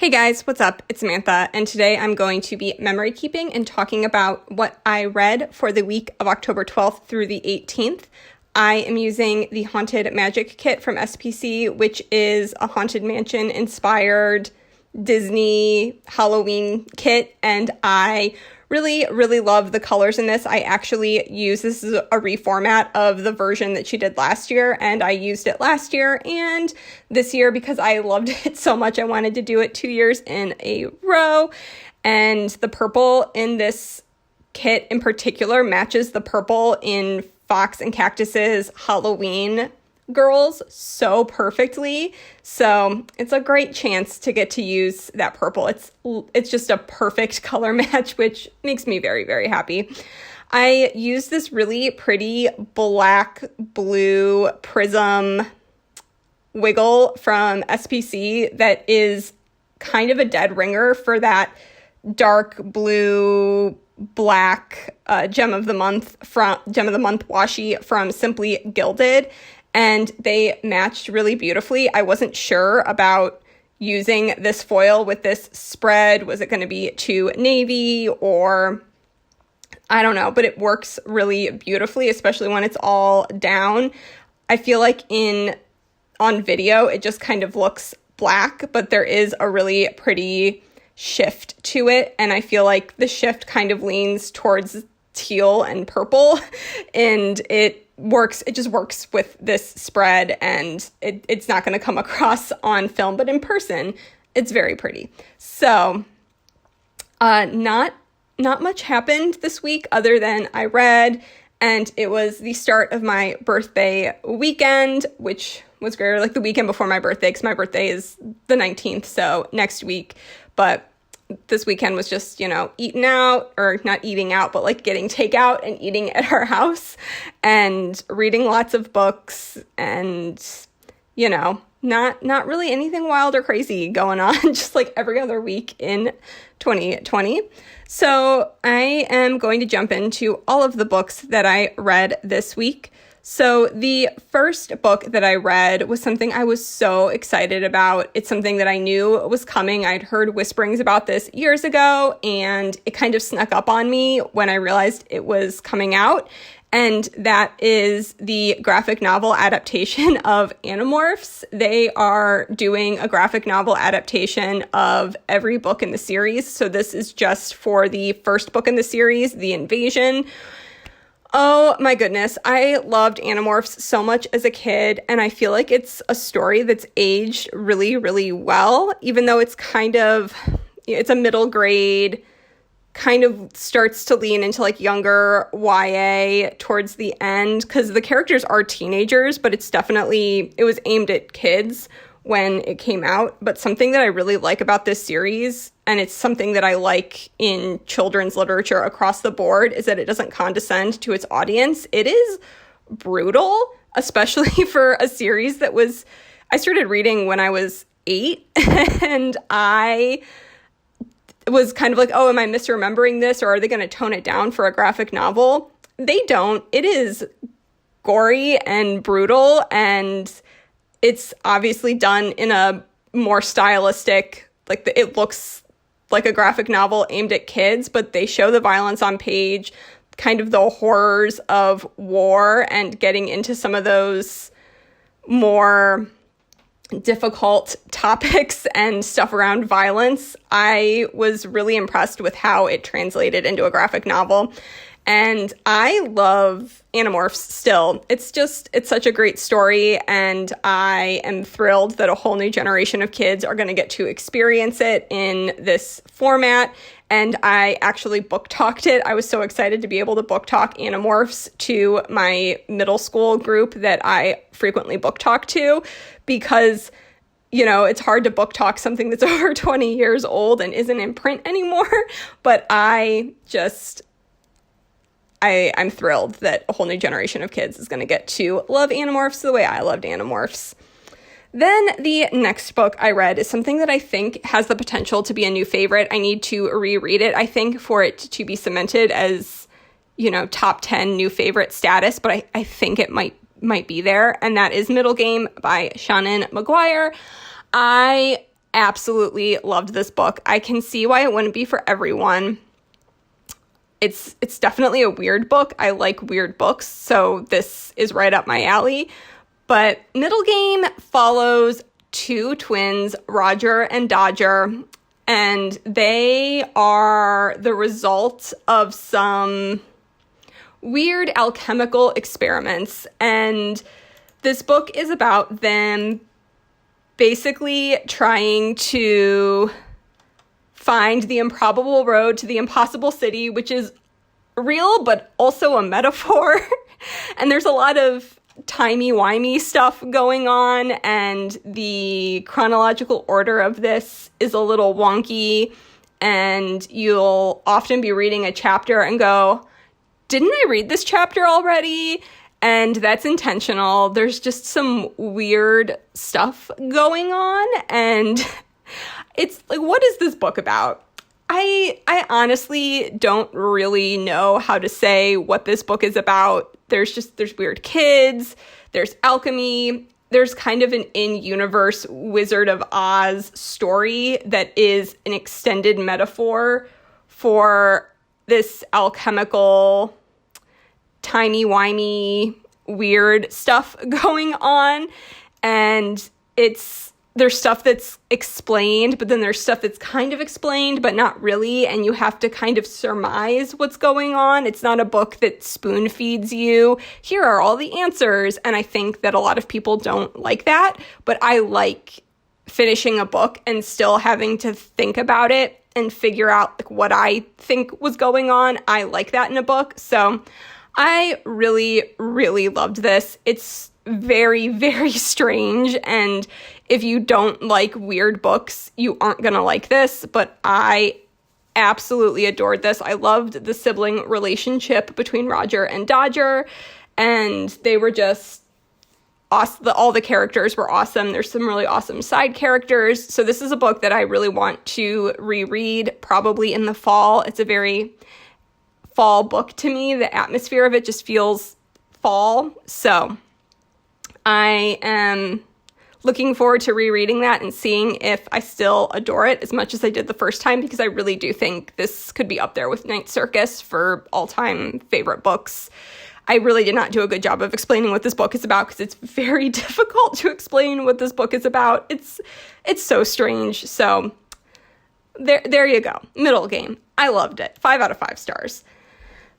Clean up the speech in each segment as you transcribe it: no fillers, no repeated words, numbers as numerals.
Hey guys, what's up? It's Samantha, and today I'm going to be memory keeping and talking about what I read for the week of October 12th through the 18th. I am using the Haunted Magic Kit from SPC, which is a Haunted Mansion inspired Disney Halloween kit, and I really love the colors in this. I actually use this as a reformat of the version that she did last year, and I used it last year and this year because I loved it so much. I wanted to do it 2 years in a row, and the purple in this kit in particular matches the purple in Fox and Cactus's Halloween Girls so perfectly. So it's a great chance to get to use that purple. It's just a perfect color match, which makes me very happy. I use this really pretty black blue prism wiggle from SPC that is kind of a dead ringer for that dark blue black gem of the month washi from Simply Gilded. And they matched really beautifully. I wasn't sure about using this foil with this spread. Was it going to be too navy or I don't know, but it works really beautifully, especially when it's all down. I feel like on video, it just kind of looks black, but there is a really pretty shift to it. And I feel like the shift kind of leans towards teal and purple, and it just works with this spread, and it's not going to come across on film, but in person it's very pretty. So not much happened this week other than I read, and it was the start of my birthday weekend, which was great, like the weekend before my birthday, because my birthday is the 19th, so next week. But this weekend was just, eating out, or not eating out, but like getting takeout and eating at our house and reading lots of books and, not really anything wild or crazy going on, just like every other week in 2020. So I am going to jump into all of the books that I read this week. So the first book that I read was something I was so excited about. It's something that I knew was coming. I'd heard whisperings about this years ago, and it kind of snuck up on me when I realized it was coming out. And that is the graphic novel adaptation of Animorphs. They are doing a graphic novel adaptation of every book in the series. So this is just for the first book in the series, The Invasion. Oh my goodness, I loved Animorphs so much as a kid, and I feel like it's a story that's aged really well, even though it's it's a middle grade, kind of starts to lean into like younger YA towards the end, because the characters are teenagers, but it was aimed at kids when it came out. But something that I really like about this series, and it's something that I like in children's literature across the board, is that it doesn't condescend to its audience. It is brutal, especially for a series I started reading when I was 8, and I was kind of like, oh, am I misremembering this, or are they going to tone it down for a graphic novel? They don't. It is gory and brutal, and it's obviously done in a more stylistic, it looks like a graphic novel aimed at kids, but they show the violence on page, kind of the horrors of war, and getting into some of those more difficult topics and stuff around violence. I was really impressed with how it translated into a graphic novel. And I love Animorphs still. It's such a great story, and I am thrilled that a whole new generation of kids are going to get to experience it in this format. And I actually book talked it. I was so excited to be able to book talk Animorphs to my middle school group that I frequently book talk to, because it's hard to book talk something that's over 20 years old and isn't in print anymore. But I'm thrilled that a whole new generation of kids is going to get to love Animorphs the way I loved Animorphs. Then the next book I read is something that I think has the potential to be a new favorite. I need to reread it, I think, for it to be cemented as, top 10 new favorite status, but I think it might be there, and that is Middlegame by Shannon McGuire. I absolutely loved this book. I can see why it wouldn't be for everyone. It's definitely a weird book. I like weird books, so this is right up my alley. But Middlegame follows two twins, Roger and Dodger, and they are the result of some weird alchemical experiments. And this book is about them basically trying to find the improbable road to the impossible city, which is real, but also a metaphor. And there's a lot of timey-wimey stuff going on, and the chronological order of this is a little wonky, and you'll often be reading a chapter and go, didn't I read this chapter already? And that's intentional. There's just some weird stuff going on, and it's like, what is this book about? I honestly don't really know how to say what this book is about. There's weird kids, there's alchemy, there's kind of an in-universe Wizard of Oz story that is an extended metaphor for this alchemical, timey-wimey, weird stuff going on. And there's stuff that's explained, but then there's stuff that's kind of explained, but not really, and you have to kind of surmise what's going on. It's not a book that spoon feeds you, here are all the answers, and I think that a lot of people don't like that, but I like finishing a book and still having to think about it and figure out like what I think was going on. I like that in a book, so I really, really loved this. It's very, very strange, and if you don't like weird books, you aren't gonna like this, but I absolutely adored this. I loved the sibling relationship between Roger and Dodger, and they were just awesome. All the characters were awesome. There's some really awesome side characters, so this is a book that I really want to reread, probably in the fall. It's a very fall book to me. The atmosphere of it just feels fall, so I am looking forward to rereading that and seeing if I still adore it as much as I did the first time, because I really do think this could be up there with Night Circus for all-time favorite books. I really did not do a good job of explaining what this book is about, because it's very difficult to explain what this book is about. It's so strange. So there you go. Middlegame. I loved it. 5 out of 5 stars.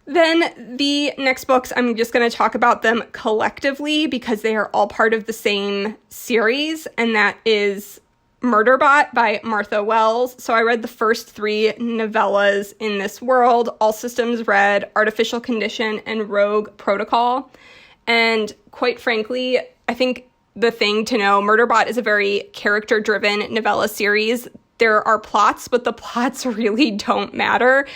Then the next books, I'm just going to talk about them collectively because they are all part of the same series, and that is Murderbot by Martha Wells. So I read the first 3 novellas in this world, All Systems Red, Artificial Condition, and Rogue Protocol. And quite frankly, I think the thing to know, Murderbot is a very character-driven novella series. There are plots, but the plots really don't matter.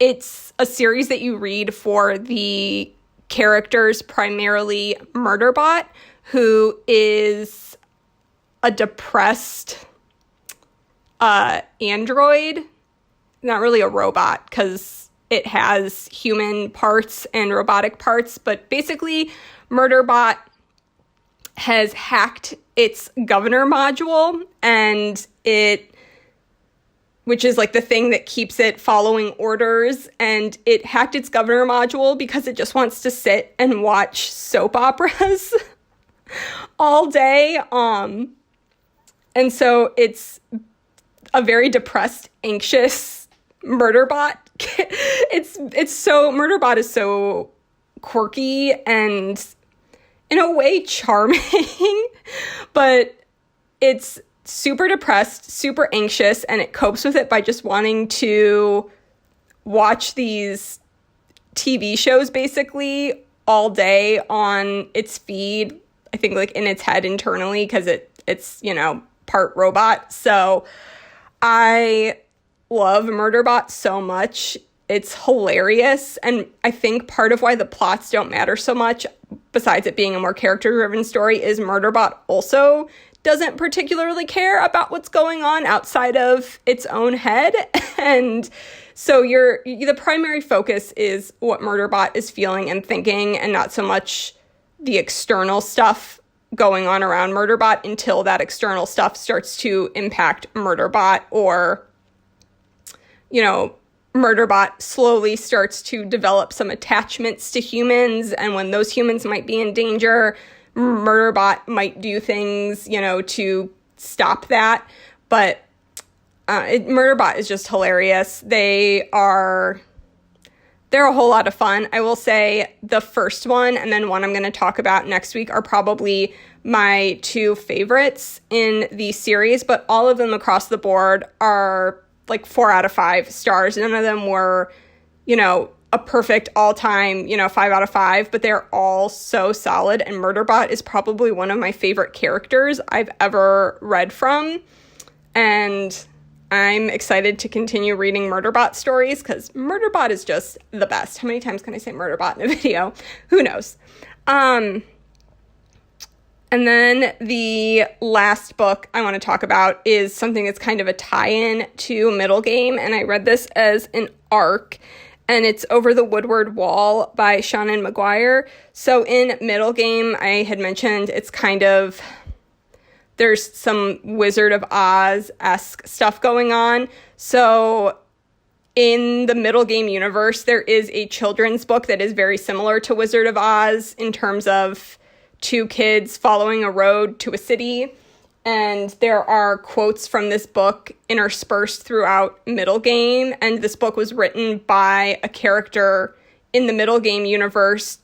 It's a series that you read for the characters, primarily Murderbot, who is a depressed android. Not really a robot, because it has human parts and robotic parts, but basically Murderbot has hacked its governor module, and which is like the thing that keeps it following orders, and it hacked its governor module because it just wants to sit and watch soap operas all day. And so it's a very depressed, anxious Murderbot. Murderbot is so quirky and in a way charming, but it's super depressed, super anxious, and it copes with it by just wanting to watch these TV shows basically all day on its feed, I think like in its head internally, because it's part robot. So I love Murderbot so much. It's hilarious, and I think part of why the plots don't matter so much, besides it being a more character-driven story, is Murderbot also doesn't particularly care about what's going on outside of its own head. And so the primary focus is what Murderbot is feeling and thinking, and not so much the external stuff going on around Murderbot until that external stuff starts to impact Murderbot, or, you know, Murderbot slowly starts to develop some attachments to humans, and when those humans might be in danger, Murderbot might do things, you know, to stop that. But Murderbot is just hilarious. They're a whole lot of fun. I will say the first one and then one I'm going to talk about next week are probably my two favorites in the series, but all of them across the board are like 4 out of 5 stars. None of them were, you know, a perfect all-time, you know, 5 out of 5, but they're all so solid. And Murderbot is probably one of my favorite characters I've ever read from. And I'm excited to continue reading Murderbot stories because Murderbot is just the best. How many times can I say Murderbot in a video? Who knows? And then the last book I want to talk about is something that's kind of a tie-in to Middlegame, and I read this as an arc, and it's Over the Woodward Wall by Shannon McGuire. So in Middlegame, I had mentioned it's kind of, there's some Wizard of Oz-esque stuff going on. So in the Middlegame universe, there is a children's book that is very similar to Wizard of Oz in terms of 2 kids following a road to a city. And there are quotes from this book interspersed throughout Middlegame. And this book was written by a character in the Middlegame universe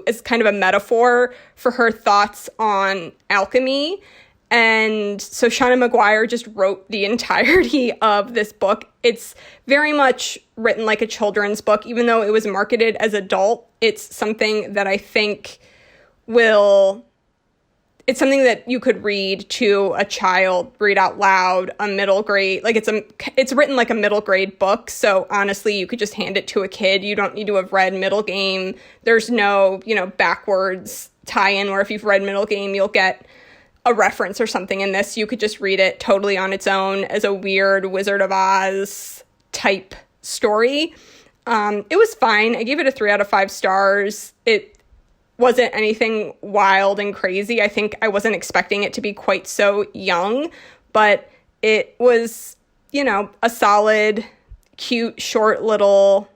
as kind of a metaphor for her thoughts on alchemy. And so Shannon McGuire just wrote the entirety of this book. It's very much written like a children's book, even though it was marketed as adult. It's something that I think it's something that you could read to a child, read out loud, a middle grade, like it's written like a middle grade book. So honestly, you could just hand it to a kid. You don't need to have read Middlegame. There's no, you know, backwards tie-in where if you've read Middlegame, you'll get a reference or something in this. You could just read it totally on its own as a weird Wizard of Oz type story. It was fine. I gave it a 3 out of 5 stars. It wasn't anything wild and crazy. I think I wasn't expecting it to be quite so young, but it was, you know, a solid, cute, short little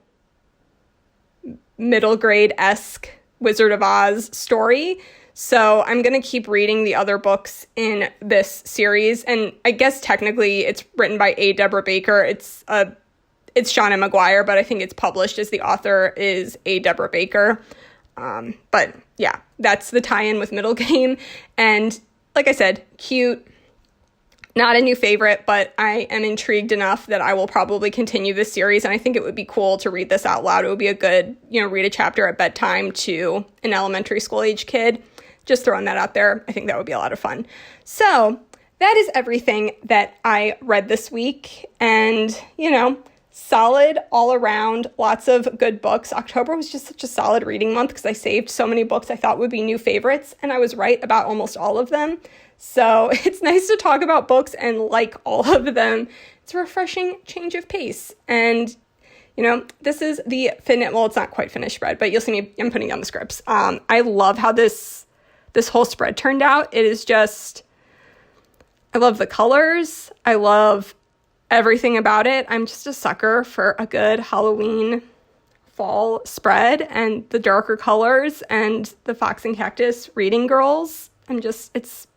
middle grade-esque Wizard of Oz story. So I'm going to keep reading the other books in this series. And I guess technically it's written by Deborah Baker. It's Shannon McGuire, but I think it's published as the author is Deborah Baker. But yeah, that's the tie-in with Middlegame. And like I said, cute, not a new favorite, but I am intrigued enough that I will probably continue this series. And I think it would be cool to read this out loud. It would be a good, you know, read a chapter at bedtime to an elementary school age kid. Just throwing that out there. I think that would be a lot of fun. So that is everything that I read this week. And, you know, solid all around, lots of good books. October was just such a solid reading month because I saved so many books I thought would be new favorites, and I was right about almost all of them. So it's nice to talk about books and like all of them. It's a refreshing change of pace. And, you know, this is the well, it's not quite finished spread, but you'll see me, I'm putting down the scripts. I love how this whole spread turned out. It is just, I love the colors. I love everything about it. I'm just a sucker for a good Halloween fall spread and the darker colors and the Fox and Cactus reading girls. It's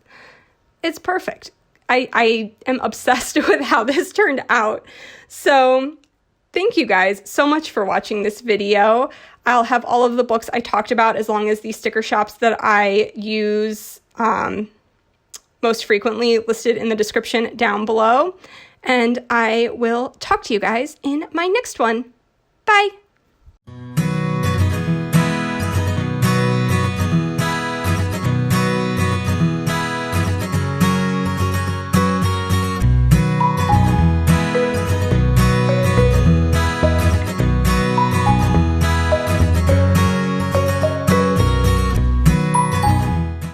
perfect. I am obsessed with how this turned out. So thank you guys so much for watching this video. I'll have all of the books I talked about as long as the sticker shops that I use most frequently listed in the description down below. And I will talk to you guys in my next one. Bye.